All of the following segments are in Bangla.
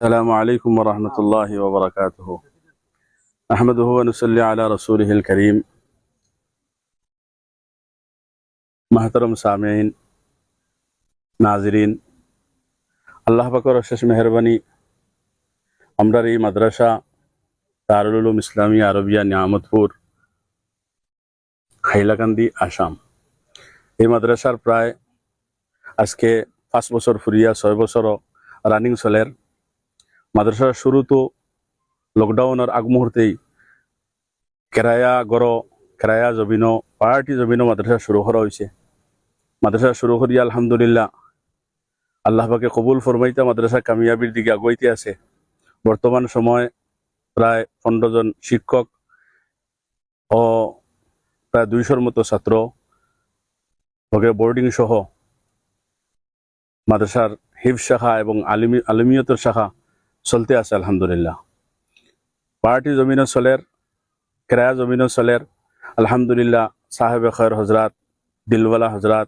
السلام عليكم ورحمة الله وبركاته. نحمده ونصلي على رسوله الكريم. محترم سامعين নাজিরিন, আল্লাহ পাকের অশেষ মেহেরবানি আমরা এই মাদ্রাসা দারুল উলুম ইসলামিয়া আরবিয়া নিয়ামতপুর হাইলাকান্দি আসাম এই মাদ্রাসার প্রায় আজকে 5 বছর ফুরিয়া 6 বছর রানিং চলের। মাদ্রাসার শুরু তো লকডাউনের আগ মুহূর্তেই কেরায়া জমিন পার্টি জমিন মাদ্রাসা শুরু করা হয়েছে। মাদ্রাসা শুরু করিয়া আলহামদুলিল্লাহ আল্লাহ পাকে কবুল ফরমাইতা মাদ্রাসা কামিয়াবির দিকে আগাইতে আছে। বর্তমান সময় প্রায় 15 জন শিক্ষক ও প্রায় 200-র মতো ছাত্র বোর্ডিং সহ মাদ্রাসার হিফজ শাখা এবং আলিমিয়তের শাখা চলতে আছে আলহামদুলিল্লাহ। পার্টি জমিন চলের, কেরায়া জমিন চলের আলহামদুলিল্লাহ। সাহেবে খয়ের হজরাত, দিলওয়ালা হজরাত,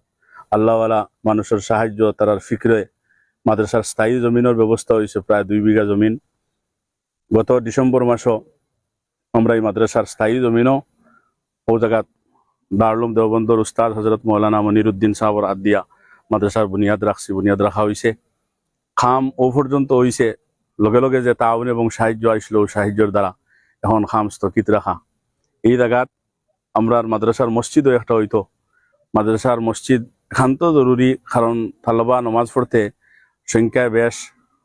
আল্লাহওয়ালা মানুষের সাহায্য তারার ফিক্রে মাদ্রাসার স্থায়ী জমিনের ব্যবস্থা হয়েছে প্রায় 2 বিঘা জমিন। গত ডিসেম্বর মাসও আমরা এই মাদ্রাসার স্থায়ী জমিনও ও জায়গা দারুল দেওবন্দর উস্তাদ হজরত মৌলানা মনিরুদ্দিন সাহাবর আদিয়া মাদ্রাসার বুনিয়াদ রাখা হয়েছে। খাম ও পর্যন্ত হয়েছে, লগে লগে যে তাউন এবং সাহায্য আসল সাহায্যের দ্বারা এখন খাম স্থগিত রাখা। এই জায়গাত আমরা মাদ্রাসার মসজিদও একটা হইতো। মাদ্রাসার মসজিদ একান্ত জরুরি, কারণ তালবা নমাজ পড়তে সংখ্যায় বেশ।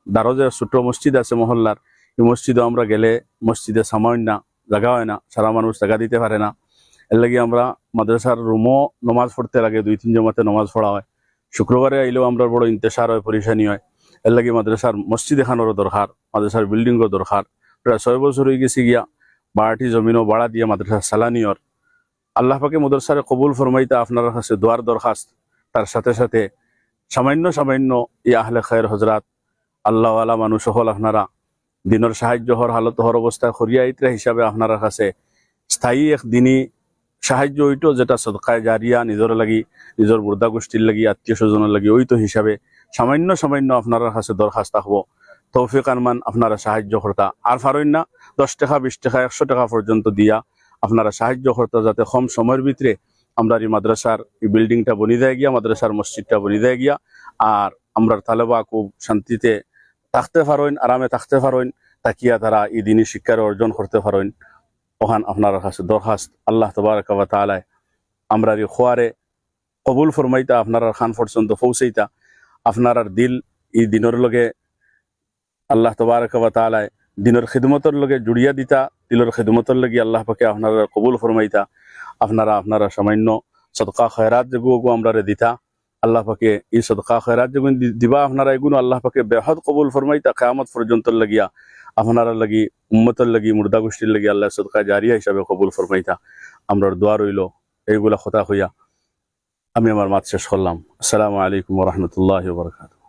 দারো যে ছোট মসজিদ আছে মহল্লার, এই মসজিদও আমরা গেলে মসজিদে সামান্য জায়গা হয় না, সারা মানুষ জায়গা দিতে পারে না। এর লাগে আমরা মাদ্রাসার রুমও নমাজ পড়তে লাগে, 2-3 জমাতে নমাজ পড়া হয়। শুক্রবারে আইলেও আমরা বড় ইন্তেসার হয়, পরিশানি হয়। এর লাগে মাদ্রাসার মসজিদ এখানেরও দরকার, মাদ্রাসার বিল্ডিংও দরকার। প্রায় 6 বছর হয়ে গেছে গিয়া বাড়াটি জমিনও বাড়া দিয়া মাদ্রাসা সালানিয়র। আল্লাহ পাকে মাদ্রাসারে কবুল ফরমাইতা আপনার কাছে দোয়ার দরখাস্ত। তার সাথে সাথে সামান্য ই আহলে খায়ের হজরাত আল্লাহওয়ালা মানুষ হল আপনারা দিনের সাহায্য হর হালত হর অবস্থায় খরিয়া ইতরা হিসাবে আপনার কাছে স্থায়ী এক দিনই সাহায্য হইতো, যেটা সদকায় জারিয়া নিজের লাগি, নিজের বুর্দা গোষ্ঠীর লাগি, আত্মীয় স্বজনের লাগি হইতো হিসাবে সামান্য আপনার কাছে দরখাস্ত থাকবো। তৌফিক আনমান আপনারা সাহায্য করতা। আর পারেন না 10 টাকা 20 টাকা 100 টাকা পর্যন্ত দিয়া আপনারা সাহায্য করতা, যাতে কম সময়ের ভিতরে আমরা এই মাদ্রাসার এই বিল্ডিংটা বনি দেয় গিয়া, মাদ্রাসার মসজিদটা বনি দেয় গিয়া, আর আমরা তালেবা খুব শান্তিতে থাকতে পারেন, আরামে থাকতে পারেন, তাকিয়া তারা এই দিনই শিক্ষার অর্জন করতে পারেন। ওখান আপনার কাছে দরখাস্ত আল্লাহ তবারক ওয়া তাআলা আমরা এই খোয়ারে কবুল ফরমাইতা, আপনার খান পর্যন্ত পৌঁছাইতা। আপনার দিল এই দিনের লগে আল্লাহ তবারক ওয়া তাআলা দিনের খিদমতের লগে জুড়িয়া দিতা, দিলের খিদমতের লগে আল্লাহ পাকে আপনারা কবুল ফরমাইতা। আপনারা সামান্য সদকা খয়রাত যেগুলো আমরা দিতা, আল্লাহ পাকে এই সদকা খয়রাত যেগুলো দিবা আপনারা এগুলো আল্লাহ পাকে বেহদ কবুল ফরমাইতা। কিয়ামত পর্যন্ত লাগিয়া আপনারা লাগি উম্মতের লাগি মুর্দা গোষ্ঠীর লাগি আল্লাহ সদকা জারিয়া হিসাবে কবুল ফরমাইতা। আমরা দোয়া রইল এইগুলা কথা হইয়া আমি আমার মাত শেষ করলাম। আসসালামু আলাইকুম ওয়া রাহমাতুল্লাহি ওয়া বারাকাতুহু।